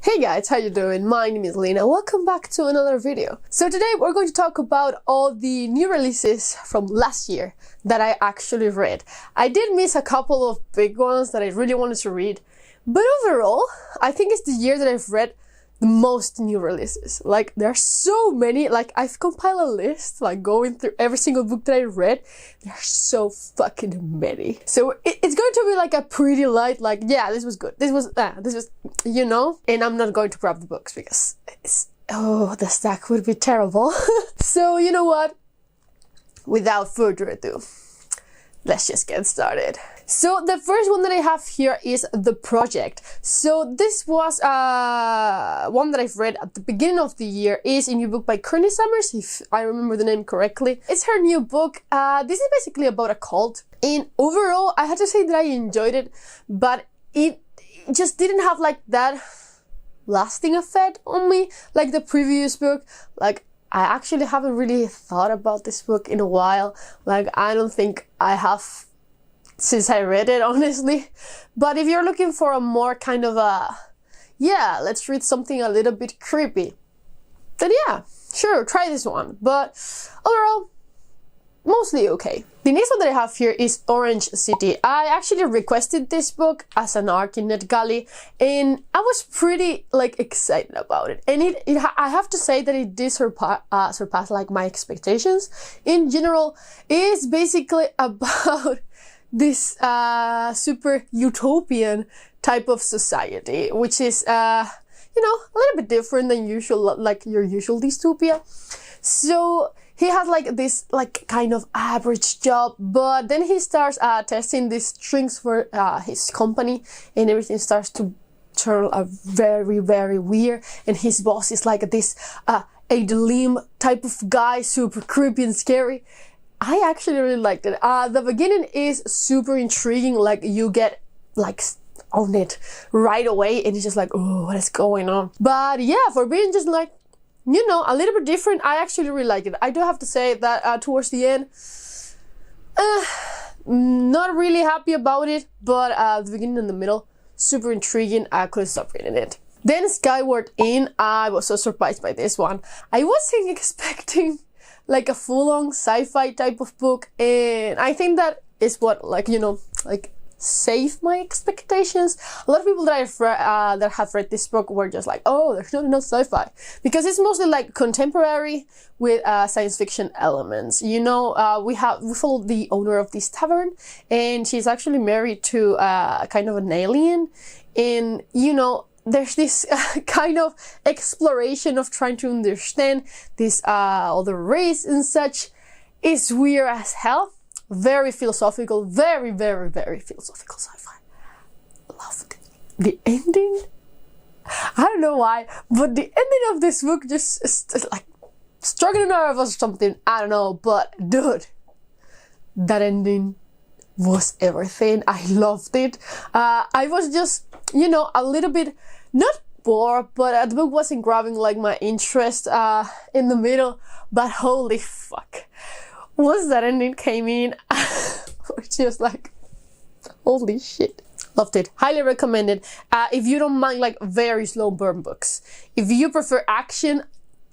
Hey guys, how you doing? My name is Lena. Welcome back to another video. So today we're going to talk about all the new releases from last year that I actually read. I did miss a couple of big ones that I really wanted to read, but overall, I think it's the year that I've read the most new releases. Like, there are so many. Like, I've compiled a list, like going through every single book that I read. There are so fucking many. So it's going to be like a pretty light, like, yeah, this was good. This was, you know? And I'm not going to grab the books because the stack would be terrible. So, you know what? Without further ado, let's just get started. So the first one that I have here is The Project. So this was one that I've read at the beginning of the year. Is a new book by Courtney Summers, if I remember the name correctly. It's her new book. This is basically about a cult. And overall, I had to say that I enjoyed it, but it just didn't have like that lasting effect on me like the previous book. Like, I actually haven't really thought about this book in a while. Like, I don't think I have since I read it, honestly. But if you're looking for a more kind of let's read something a little bit creepy, then yeah, sure, try this one. But overall, mostly okay. The next one that I have here is Orange City. I actually requested this book as an arc in NetGalley, and I was pretty like excited about it. And I have to say that it did surpass like my expectations. In general, it is basically about this super utopian type of society, which is you know, a little bit different than usual, like your usual dystopia. So he has like this like kind of average job, but then he starts testing these strings for his company, and everything starts to turn very, very weird. And his boss is like this Adelim type of guy, super creepy and scary. I actually really liked it. The beginning is super intriguing. Like, you get like on it right away, and it's just like, oh, what is going on? But yeah, for being just like, you know, a little bit different, I actually really liked it. I do have to say that towards the end, not really happy about it, but the beginning and the middle, super intriguing. I couldn't stop reading it. Then SKyward Inn, I was so surprised by this one. I wasn't expecting like a full-on sci-fi type of book, and I think that is what, like, you know, like saved my expectations. A lot of people that that have read this book were just like, oh, there's not enough sci-fi, because it's mostly like contemporary with science fiction elements. You know, we follow the owner of this tavern, and she's actually married to kind of an alien, and you know, there's this kind of exploration of trying to understand this other race and such. Is weird as hell. Very philosophical, very, very, very philosophical sci-fi. Loved it. The ending, I don't know why, but the ending of this book just like struck a nerve or something. I don't know, but dude, that ending was everything. I loved it. I was just, you know, a little bit not bored, but the book wasn't grabbing like my interest in the middle. But holy fuck, once that ending came in, it's just like, holy shit. Loved it. Highly recommended. If you don't mind like very slow burn books, if you prefer action,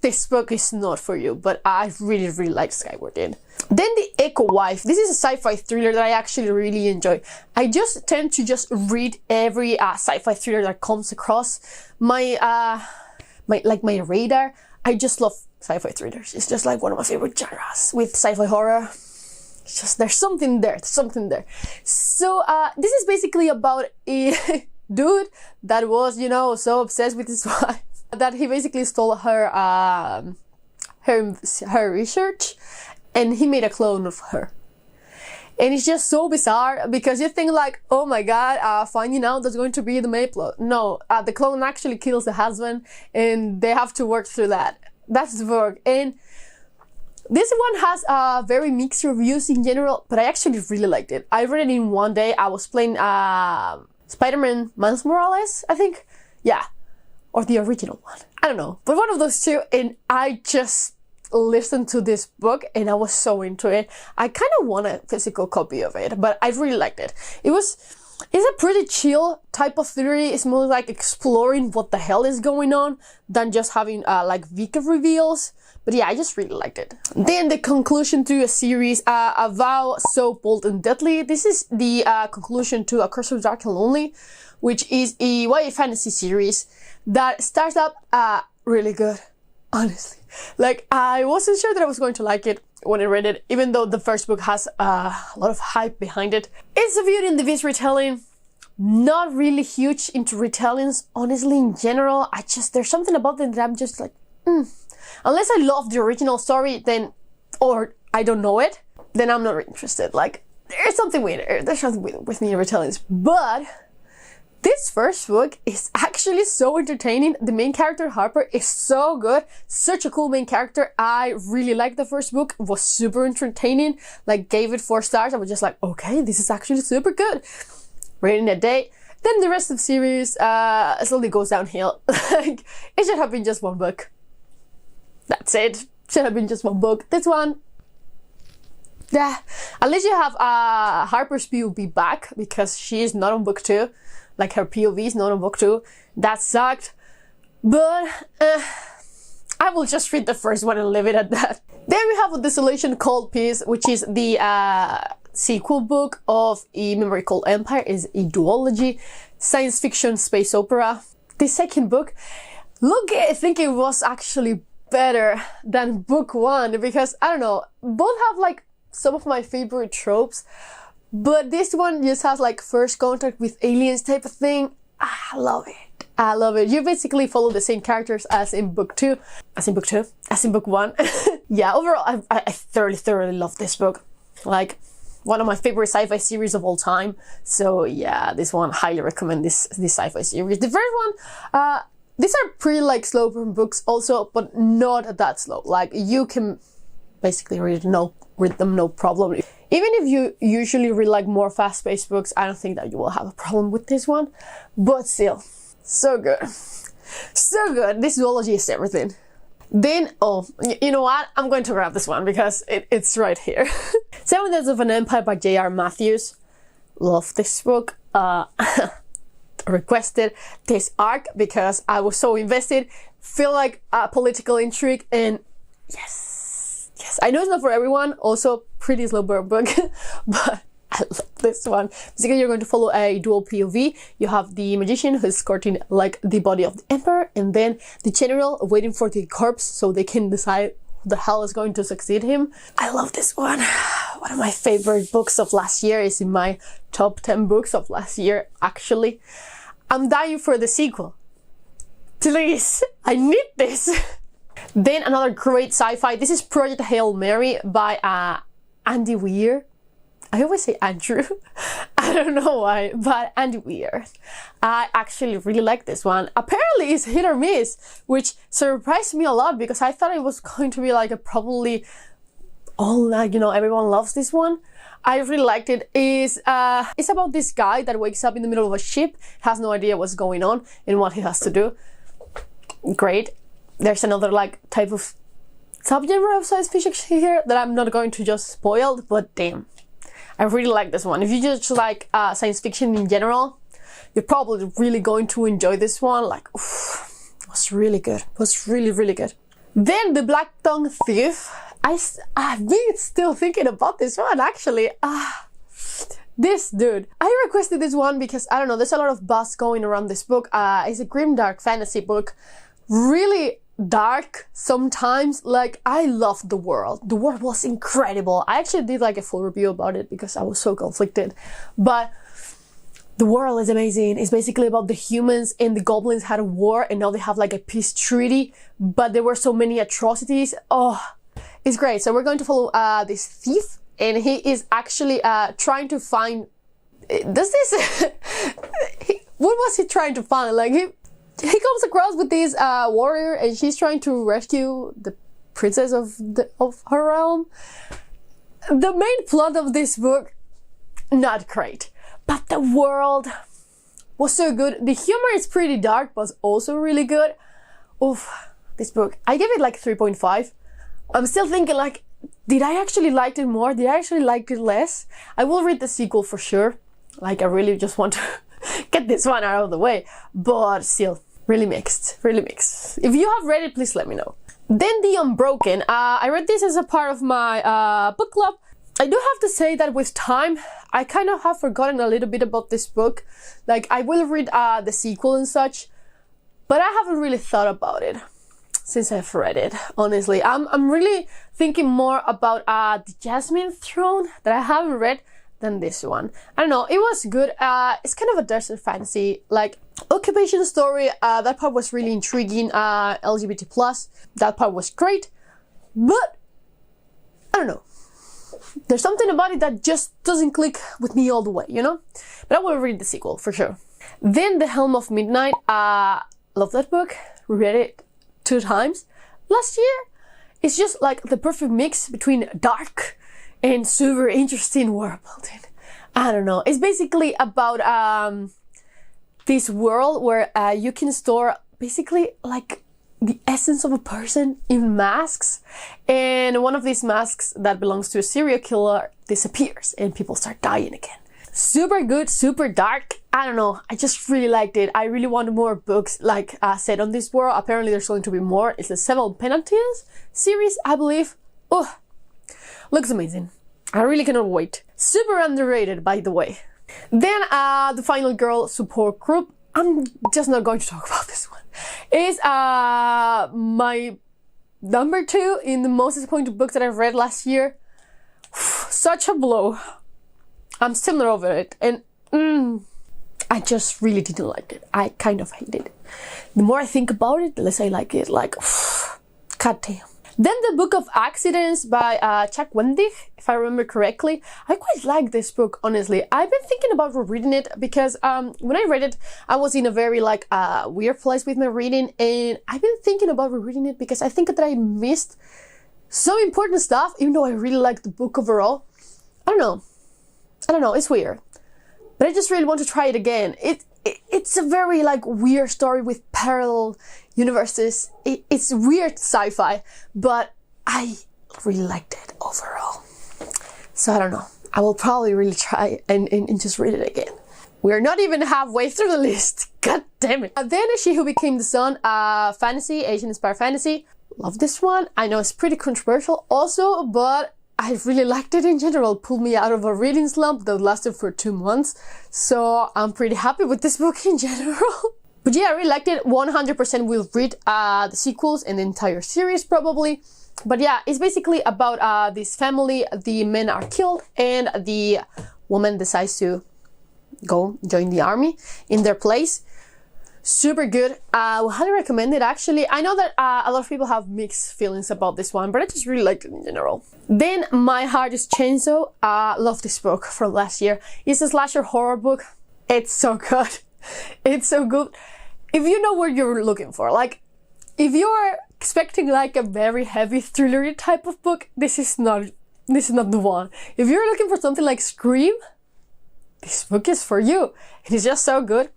this book is not for you, but I really, really like SKyward Inn. Then The Echo Wife. This is a sci-fi thriller that I actually really enjoy. I just tend to just read every sci-fi thriller that comes across my my radar. I just love sci-fi thrillers. It's just like one of my favorite genres with sci-fi horror. It's just, there's something there, So this is basically about a dude that was, you know, so obsessed with his wife that he basically stole her research, and he made a clone of her. And it's just so bizarre, because you think like, oh my god, finding out that's going to be the main plot. No, the clone actually kills the husband, and they have to work through that. That's the work. And this one has very mixed reviews in general, but I actually really liked it. I read it in one day. I was playing Spider-Man Miles Morales, I think. Yeah. Or the original one. I don't know. But one of those two, and I just listened to this book and I was so into it. I kind of want a physical copy of it, but I really liked it. It was It's a pretty chill type of theory. It's more like exploring what the hell is going on than just having like Vika reveals. But yeah, I just really liked it. Then the conclusion to a series, A Vow So Bold and Deadly. This is the conclusion to A Curse of Dark and Lonely, which is a YA fantasy series that starts up really good, honestly. Like, I wasn't sure that I was going to like it when I read it, even though the first book has a lot of hype behind it. It's a Beauty and the Beast retelling. Not really huge into retellings, honestly, in general. There's something about them that I'm just like, Unless I love the original story, then, or I don't know it, then I'm not interested. Like, there's something weird. There's something weird with me in retellings. But this first book is actually so entertaining. The main character, Harper, is so good. Such a cool main character. I really liked the first book. It was super entertaining. Like, gave it 4 stars. I was just like, okay, this is actually super good. Read it in a day. Then the rest of the series slowly goes downhill. Like, it should have been just 1 book. That's it. Should have been just 1 book. This one, yeah. Unless you have Harper's POV back, because she is not on book 2. Like, her POV is not on book 2. That sucked. But I will just read the first one and leave it at that. Then we have a Desolation Cold Peace, which is the sequel book of a memory called Empire. Is a duology, science fiction space opera. The second book, I think it was actually better than book 1, because I don't know, both have like some of my favorite tropes, but this one just has like first contact with aliens type of thing. I love it. I love it. You basically follow the same characters as in book 2, as in book 1. Yeah, overall I thoroughly love this book. Like, one of my favorite sci-fi series of all time. So yeah, this one, highly recommend this sci-fi series. The first one, these are pretty like slow burn books also, but not that slow. Like, you can basically read them no problem. Even if you usually read like more fast-paced books, I don't think that you will have a problem with this one. But still, so good. So good. This duology is everything. Then, you know what? I'm going to grab this one because it's right here. 7 Deaths of an Empire by J.R. Matthews. Love this book. Requested this arc because I was so invested. Feel like a political intrigue, and yes, I know it's not for everyone. Also, pretty slow burn book, but I love this one. Basically, you're going to follow a dual POV. You have the magician who's escorting like the body of the emperor, and then the general waiting for the corpse so they can decide who the hell is going to succeed him. I love this one. One of my favorite books of last year. Is in my top 10 books of last year, actually. I'm dying for the sequel. Please, I need this. Then another great sci-fi. This is Project Hail Mary by Andy Weir. I always say Andrew. I don't know why, but Andy Weir. I actually really like this one. Apparently it's hit or miss, which surprised me a lot because I thought it was going to be like a probably everyone loves this one. I really liked it. It's about this guy that wakes up in the middle of a ship, has no idea what's going on and what he has to do. Great. There's another like type of subgenre of science fiction here that I'm not going to just spoil, but damn, I really like this one. If you just like science fiction in general, you're probably really going to enjoy this one. Like, oof, it was really good. It was really good. Then the Blacktongue Thief. I've been still thinking about this one, actually. This dude. I requested this one because, I don't know, there's a lot of buzz going around this book. It's a grimdark fantasy book. Really dark sometimes. Like, I loved the world. The world was incredible. I actually did like a full review about it because I was so conflicted. But the world is amazing. It's basically about the humans and the goblins had a war and now they have like a peace treaty, but there were so many atrocities. Oh, it's great. So we're going to follow this thief, and he is actually trying to find... what was he trying to find? Like, he comes across with this warrior, and she's trying to rescue the princess of her realm. The main plot of this book, not great. But the world was so good. The humor is pretty dark, but also really good. Oof, this book. I gave it like 3.5. I'm still thinking like, did I actually like it more? Did I actually like it less? I will read the sequel for sure. Like I really just want to get this one out of the way, but still really mixed, really mixed. If you have read it, please let me know. Then the Unbroken. I read this as a part of my book club. I do have to say that with time, I kind of have forgotten a little bit about this book. Like I will read the sequel and such, but I haven't really thought about it since I've read it, honestly. I'm really thinking more about the Jasmine Throne that I haven't read than this one. I don't know, it was good. It's kind of a desert fantasy, like occupation story. That part was really intriguing. LGBT+, that part was great, but I don't know. There's something about it that just doesn't click with me all the way, you know? But I will read the sequel for sure. Then the Helm of Midnight. Love that book. Read it 2 times last year. It's just like the perfect mix between dark and super interesting world building. I don't know. It's basically about this world where you can store basically like the essence of a person in masks, and one of these masks that belongs to a serial killer disappears and people start dying again. Super good, super dark. I don't know, I just really liked it. I really wanted more books like set on this world. Apparently there's going to be more. It's the 7 Penalties series, I believe. Oh, looks amazing. I really cannot wait. Super underrated, by the way. Then the Final Girl support group. I'm just not going to talk about this one. It's my number 2 in the most disappointing books that I've read last year. Such a blow. I'm still not over it, and I just really didn't like it. I kind of hate it. The more I think about it, the less I like it. Like, god damn. Then the Book of Accidents by Chuck Wendig, if I remember correctly. I quite like this book, honestly. I've been thinking about rereading it because when I read it, I was in a very like weird place with my reading, and I've been thinking about rereading it because I think that I missed some important stuff, even though I really liked the book overall. I don't know, it's weird. But I just really want to try it again. It's a very like weird story with parallel universes. It's weird sci-fi, but I really liked it overall. So I don't know. I will probably really try and just read it again. We're not even halfway through the list. God damn it. Then She Who Became the Sun, fantasy, Asian-inspired fantasy. Love this one. I know it's pretty controversial also, but I really liked it in general. Pulled me out of a reading slump that lasted for 2 months. So I'm pretty happy with this book in general. But yeah, I really liked it. 100% will read the sequels and the entire series probably. But yeah, it's basically about this family. The men are killed and the woman decides to go join the army in their place. Super good. I would highly recommend it actually. I know that a lot of people have mixed feelings about this one, but I just really liked it in general. Then My Heart is Chainsaw. Love this book from last year. It's a slasher horror book. It's so good. It's so good. If you know what you're looking for, like if you're expecting like a very heavy thriller type of book, this is not the one. If you're looking for something like Scream, this book is for you. It is just so good.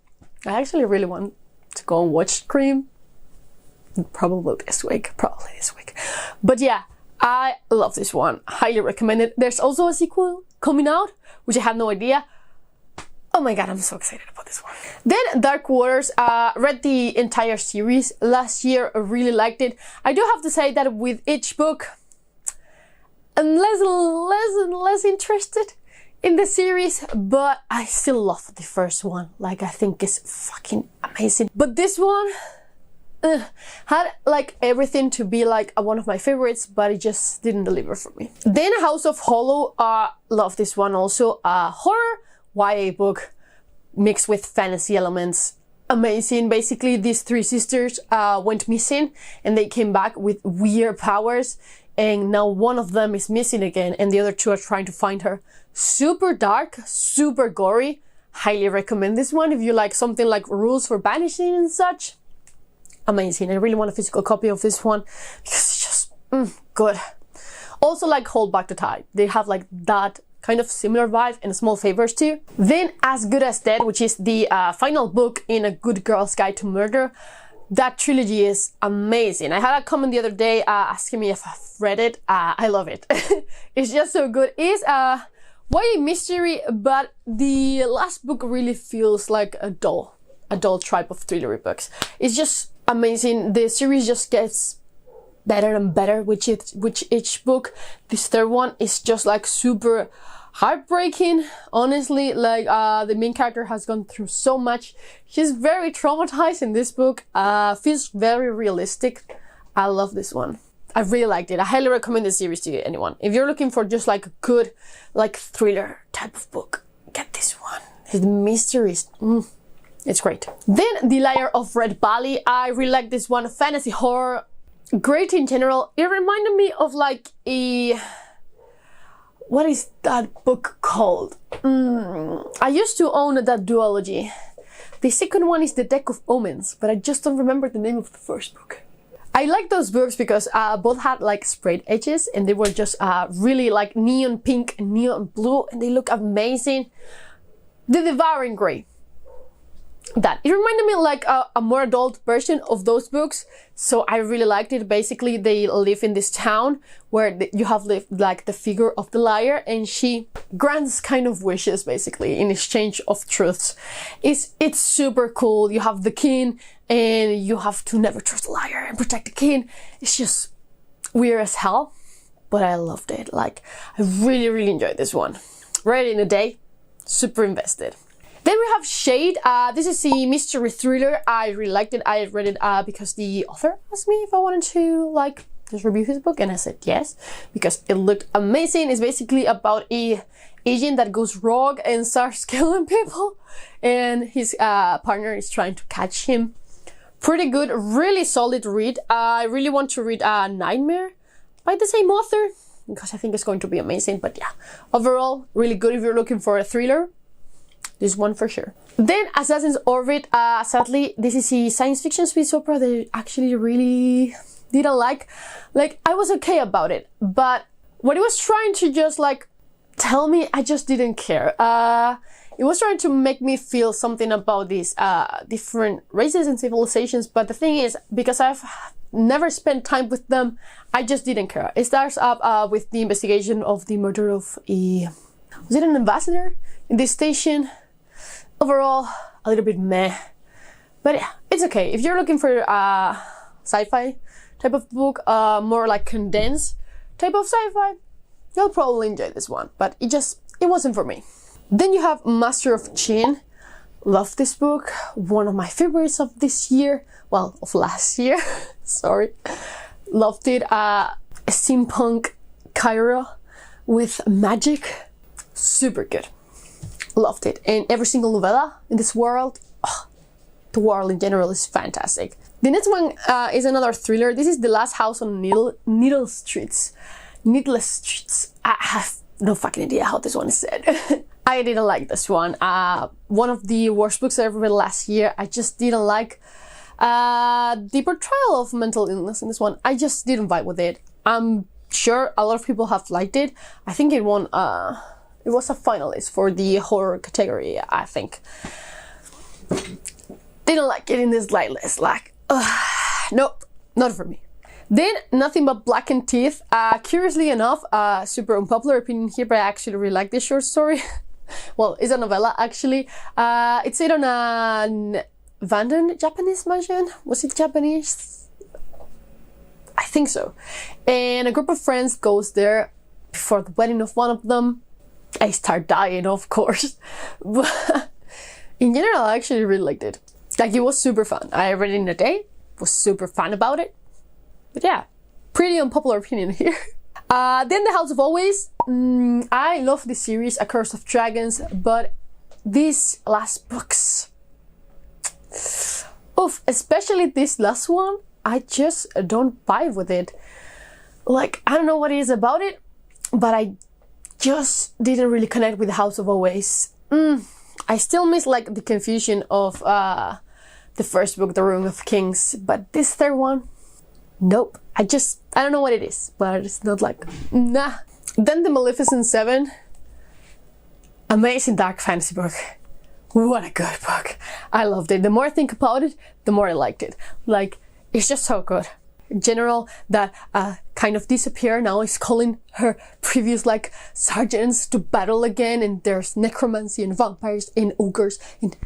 I actually really want to go and watch Scream. Probably this week. But yeah, I love this one. Highly recommend it. There's also a sequel coming out, which I had no idea. Oh my god, I'm so excited about this one. Then Dark Waters. Read the entire series last year. I really liked it. I do have to say that with each book, I'm less and less interested in the series, but I still love the first one. Like, I think it's fucking amazing. But this one had like everything to be like one of my favorites, but it just didn't deliver for me. Then House of Holo. Love this one also. Horror YA book mixed with fantasy elements. Amazing. Basically, these 3 sisters went missing and they came back with weird powers, and now one of them is missing again and the other 2 are trying to find her. Super dark, super gory. Highly recommend this one if you like something like Rules for Banishing and such. Amazing. I really want a physical copy of this one because it's just good. Also like Hold Back the Tide. They have like that kind of similar vibe and small favors too. Then As Good as Dead, which is the final book in A Good Girl's Guide to Murder. That trilogy is amazing. I had a comment the other day asking me if I've read it. I love it. It's just so good. It's YA mystery, but the last book really feels like a dull type of thriller books. It's just amazing. The series just gets better and better with each book. This third one is just like super heartbreaking, honestly. Like the main character has gone through so much. She's very traumatized in this book. Feels very realistic. I love this one. I really liked it. I highly recommend this series to anyone. If you're looking for just like a good like thriller type of book, get this one. The mysteries, it's great. Then The Liar of Red Valley. I really like this one. Fantasy horror, great in general. It reminded me of like a, what is that book called? I used to own that duology. The second one is The Deck of Omens, but I just don't remember the name of the first book. I like those books because both had like sprayed edges and they were just really like neon pink and neon blue and they look amazing. The Devouring Grey. That. It reminded me like a more adult version of those books, so I really liked it. Basically, they live in this town where you have lived like the figure of the liar, and she grants kind of wishes basically in exchange of truths. It's super cool. You have the king, and you have to never trust a liar and protect the king. It's just weird as hell, but I loved it. Like, I really enjoyed this one. Read it in a day, super invested. Then we have Shade. This is a mystery thriller. I really liked it. I read it because the author asked me if I wanted to like just review his book, and I said yes because it looked amazing. It's basically about a agent that goes rogue and starts killing people, and his partner is trying to catch him. Pretty good, really solid read. I really want to read Nightmare by the same author because I think it's going to be amazing. But yeah, overall, really good if you're looking for a thriller. This one for sure. Then Assassin's Orbit. Sadly, this is a science fiction space opera that I actually really didn't like. Like, I was okay about it, but what it was trying to just like tell me, I just didn't care. It was trying to make me feel something about these different races and civilizations, but the thing is, because I've never spent time with them, I just didn't care. It starts up with the investigation of the murder of was it an ambassador in this station? Overall, a little bit meh, but yeah, it's okay. If you're looking for sci-fi type of book, more like condensed type of sci-fi, you'll probably enjoy this one, but it wasn't for me. Then you have Master of Djinn. Love this book, one of my favorites of this year, well, of last year, sorry. Loved it. Steampunk Cairo with magic, super good. Loved it. And every single novella in this world, the world in general is fantastic. The next one is another thriller. This is The Last House on Needless Streets. I have no fucking idea how this one is said. I didn't like this one. One of the worst books I ever read last year. I just didn't like the portrayal of mental illness in this one. I just didn't vibe with it. I'm sure a lot of people have liked it. I think it won it was a finalist for the horror category, I think. Didn't like it in this list. Like, nope, not for me. Then Nothing But Blackened Teeth. Curiously enough, super unpopular opinion here, but I actually really like this short story. Well, it's a novella actually. It's set on an abandoned Japanese mansion. Was it Japanese? I think so. And a group of friends goes there before the wedding of one of them. I start dying, of course. But in general, I actually really liked it. Like, it was super fun. I read it in a day, was super fun about it. But yeah, pretty unpopular opinion here. Then The House of Always. I love this series, A Curse of Dragons, but these last books, oof, especially this last one, I just don't vibe with it. Like, I don't know what it is about it, but I just didn't really connect with The House of Always. I still miss like the confusion of the first book, The Ruin of Kings, but this third one, nope. I don't know what it is, but it's not like, nah. Then The Maleficent Seven. Amazing dark fantasy book. What a good book. I loved it. The more I think about it, the more I liked it. Like, it's just so good. In general, that kind of disappear. Now is calling her previous like sergeants to battle again, and there's necromancy and vampires and ogres, and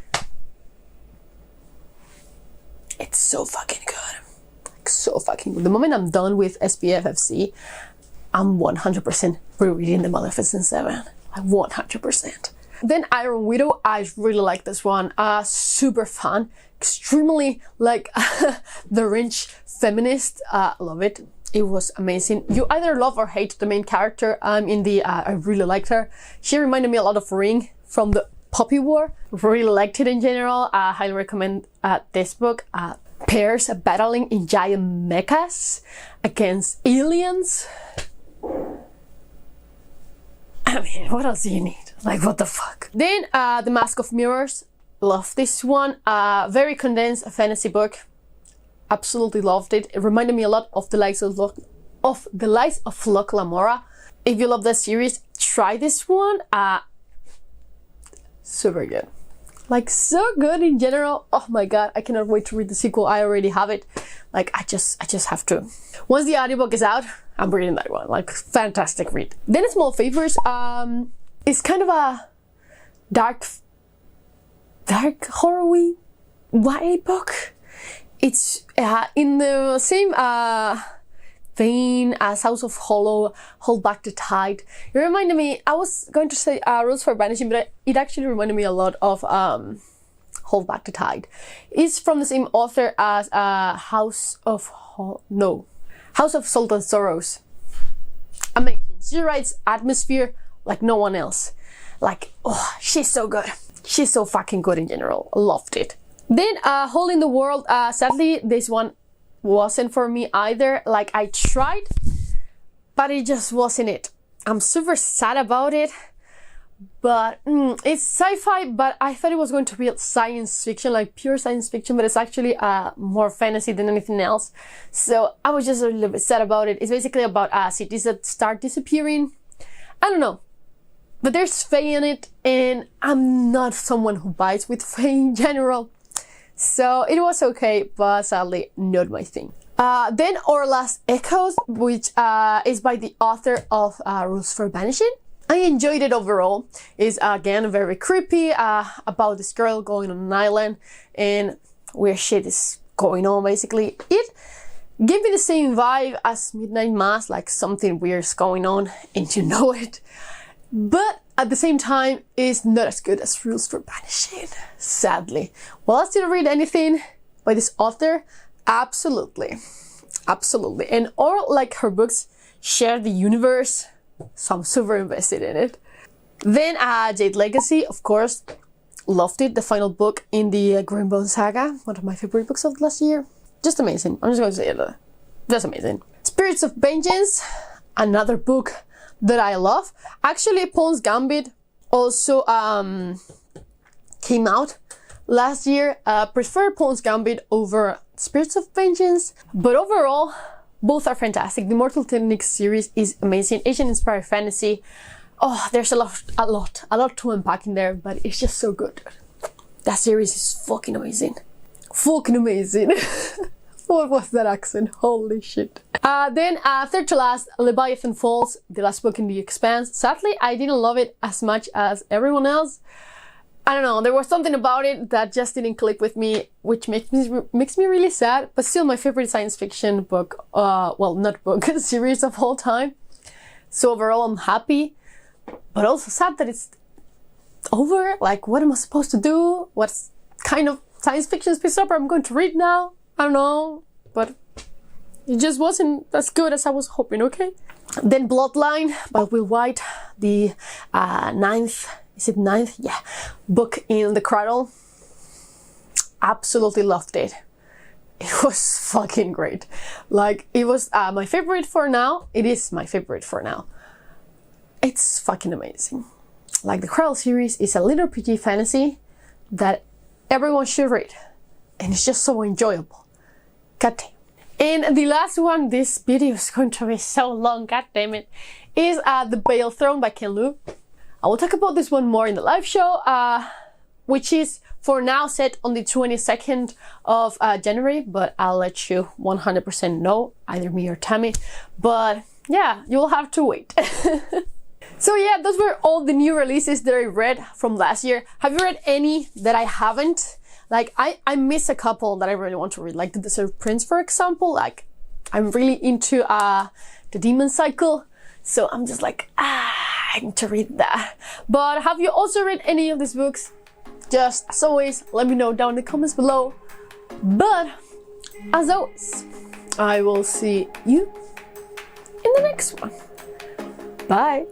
it's so fucking good. Like, so fucking good. The moment I'm done with SPFFC, I'm 100% rereading the Maleficent 7. Like 100%. Then Iron Widow, I really like this one. Super fun, extremely like the rich feminist. Love it. It was amazing. You either love or hate the main character. I really liked her. She reminded me a lot of Ring from the Poppy War. Really liked it in general. I highly recommend this book. Pairs battling in giant mechas against aliens. I mean, what else do you need? Like, what the fuck? Then The Mask of Mirrors. Love this one. Very condensed fantasy book. Absolutely loved it. It reminded me a lot of the Lies of Locke Lamora. If you love that series, try this one. Super good. Like, so good in general. Oh my god, I cannot wait to read the sequel. I already have it. Like, I just have to. Once the audiobook is out, I'm reading that one. Like, fantastic read. Then Small Favors. It's kind of a dark horror-y YA book. It's in the same vein as House of Holo, Hold Back the Tide. It reminded me, I was going to say Rules for Banishing, but it actually reminded me a lot of Hold Back the Tide. It's from the same author as House of Salt and Sorrows. Amazing. She writes atmosphere like no one else. Like, oh, she's so good. She's so fucking good in general. Loved it. Then Hole in the World. Sadly, this one wasn't for me either. Like, I tried, but it just wasn't it. I'm super sad about it. But it's sci-fi, but I thought it was going to be science fiction, like pure science fiction, but it's actually more fantasy than anything else. So I was just a little bit sad about it. It's basically about cities that start disappearing. I don't know. But there's fae in it, and I'm not someone who buys with fae in general. So it was okay, but sadly not my thing. Then Our Last Echoes, which is by the author of Rules for Banishing. I enjoyed it overall. It's again very creepy about this girl going on an island and weird shit is going on basically. It gave me the same vibe as Midnight Mass, like something weird is going on and you know it. But at the same time, it's not as good as Rules for Banishing, sadly. Will I still read anything by this author? Absolutely. Absolutely. And all like her books share the universe, so I'm super invested in it. Then Jade Legacy, of course, loved it. The final book in the Greenbone saga, one of my favorite books of last year. Just amazing. I'm just going to say it. Just amazing. Spirits of Vengeance, another book that I love. Actually, Paul's Gambit also came out last year. Prefer Paul's Gambit over Spirits of Vengeance, but overall, both are fantastic. The Mortal Techniques series is amazing. Asian-inspired fantasy. Oh, there's a lot to unpack in there, but it's just so good. That series is fucking amazing. Fucking amazing. What was that accent? Holy shit. Then, third to last, Leviathan Falls, the last book in the Expanse. Sadly, I didn't love it as much as everyone else. I don't know, there was something about it that just didn't click with me, which makes me really sad, but still my favorite science fiction book, well, not book, series of all time. So overall, I'm happy, but also sad that it's over. Like, what am I supposed to do? What kind of science fiction space opera I'm going to read now? I don't know, but it just wasn't as good as I was hoping, okay? Then Bloodline by Will White, the ninth book in the Cradle. Absolutely loved it. It was fucking great. Like, it was my favorite for now. It is my favorite for now. It's fucking amazing. Like, the Cradle series is a little PG fantasy that everyone should read. And it's just so enjoyable. God damn. And the last one, this video is going to be so long, god damn it, is The Veil Throne by Ken Liu. I will talk about this one more in the live show, which is for now set on the 22nd of January, but I'll let you 100% know, either me or Tammy. But yeah, you'll have to wait. So yeah, those were all the new releases that I read from last year. Have you read any that I haven't? Like, I miss a couple that I really want to read, like The Desert Prince, for example. Like, I'm really into the Demon Cycle, so I'm just like, I need to read that. But have you also read any of these books? Just, as always, let me know down in the comments below. But, as always, I will see you in the next one. Bye!